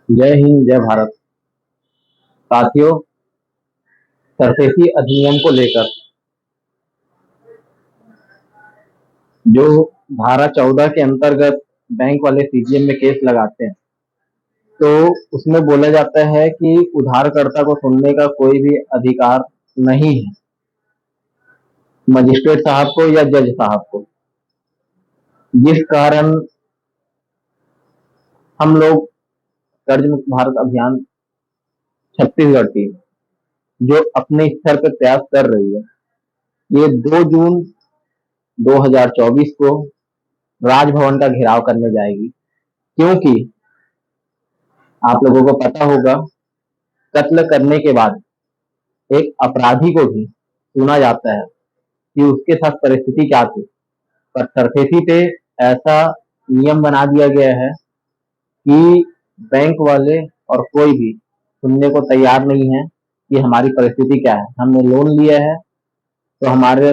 जय हिंद जय भारत। साथियों, सरफेसी अधिनियम को लेकर जो धारा 14 के अंतर्गत बैंक वाले सीजीएम में केस लगाते हैं, तो उसमें बोला जाता है कि उधारकर्ता को सुनने का कोई भी अधिकार नहीं है, मजिस्ट्रेट साहब को या जज साहब को। जिस कारण हम लोग कर्ज मुक्त भारत अभियान छत्तीसगढ़ टीम जो अपने स्तर पर प्रयास कर रही है, ये 2 जून 2024 को राजभवन का घेराव करने जाएगी। क्योंकि आप लोगों को पता होगा, कत्ल करने के बाद एक अपराधी को भी सुना जाता है कि उसके साथ परिस्थिति क्या थी। पर सरफेसी पे ऐसा नियम बना दिया गया है कि बैंक वाले और कोई भी सुनने को तैयार नहीं है कि हमारी परिस्थिति क्या है। हमने लोन लिया है तो हमारे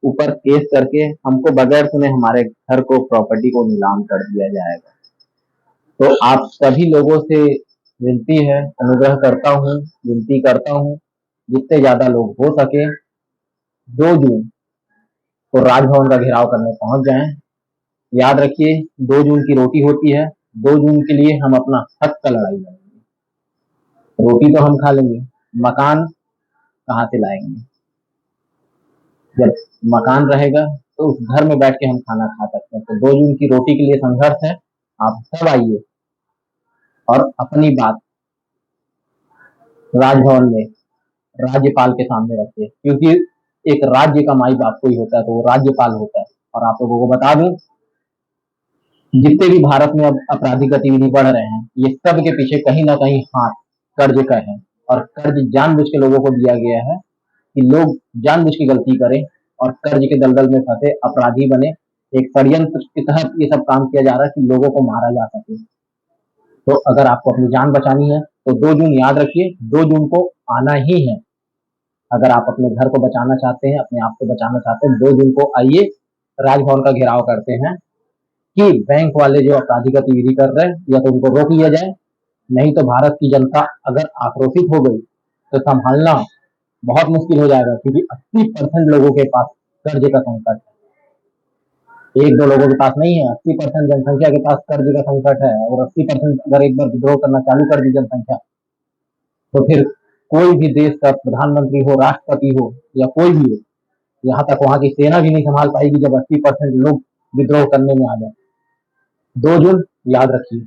ऊपर केस करके हमको बगैर सुने हमारे घर को, प्रॉपर्टी को नीलाम कर दिया जाएगा। तो आप सभी लोगों से विनती है, अनुग्रह करता हूँ, विनती करता हूँ, जितने ज्यादा लोग हो सके 2 जून को राजभवन का घेराव करने पहुंच जाएं। याद रखिए, 2 जून की रोटी होती है, 2 जून के लिए हम अपना हक का लड़ाई लड़ेंगे। रोटी तो हम खा लेंगे, मकान कहाँ से लाएंगे? जब मकान रहेगा तो उस घर में बैठ के हम खाना खा सकते हैं। तो 2 जून की रोटी के लिए संघर्ष है। आप सब आइए और अपनी बात राजभवन में राज्यपाल के सामने रखिए, क्योंकि एक राज्य का माई बाप कोई होता है तो वो राज्यपाल होता है। और आप लोगों को बता दूं, जितने भी भारत में अब आपराधिक गतिविधि बढ़ रहे हैं, ये सब के पीछे कहीं ना कहीं हाथ कर्ज का है। और कर्ज जानबूझ के लोगों को दिया गया है कि लोग जानबूझ के गलती करें और कर्ज के दलदल में फंसे अपराधी बने। एक षड्यंत्र के तहत ये सब काम किया जा रहा है कि लोगों को मारा जा सके। तो अगर आपको अपनी जान बचानी है तो 2 जून याद रखिए, 2 जून को आना ही है। अगर आप अपने घर को बचाना चाहते हैं, अपने आप को बचाना चाहते हैं, 2 जून को आइए, राजभवन का घेराव करते हैं कि बैंक वाले जो आपराधिक गतिविधि कर रहे हैं या तो उनको रोक लिया जाए, नहीं तो भारत की जनता अगर आक्रोशित हो गई तो संभालना बहुत मुश्किल हो जाएगा। क्योंकि 80% लोगों के पास कर्ज का संकट है, 1-2 लोगों के पास नहीं है। 80% जनसंख्या के पास कर्ज का संकट है। और 80% अगर एक बार विद्रोह करना चालू कर दी जनसंख्या, तो फिर कोई भी देश का प्रधानमंत्री हो, राष्ट्रपति हो या कोई भी हो, यहाँ तक वहां की सेना भी नहीं संभाल पाएगी जब 80% लोग विद्रोह करने में आ जाए। 2 जून याद रखिए।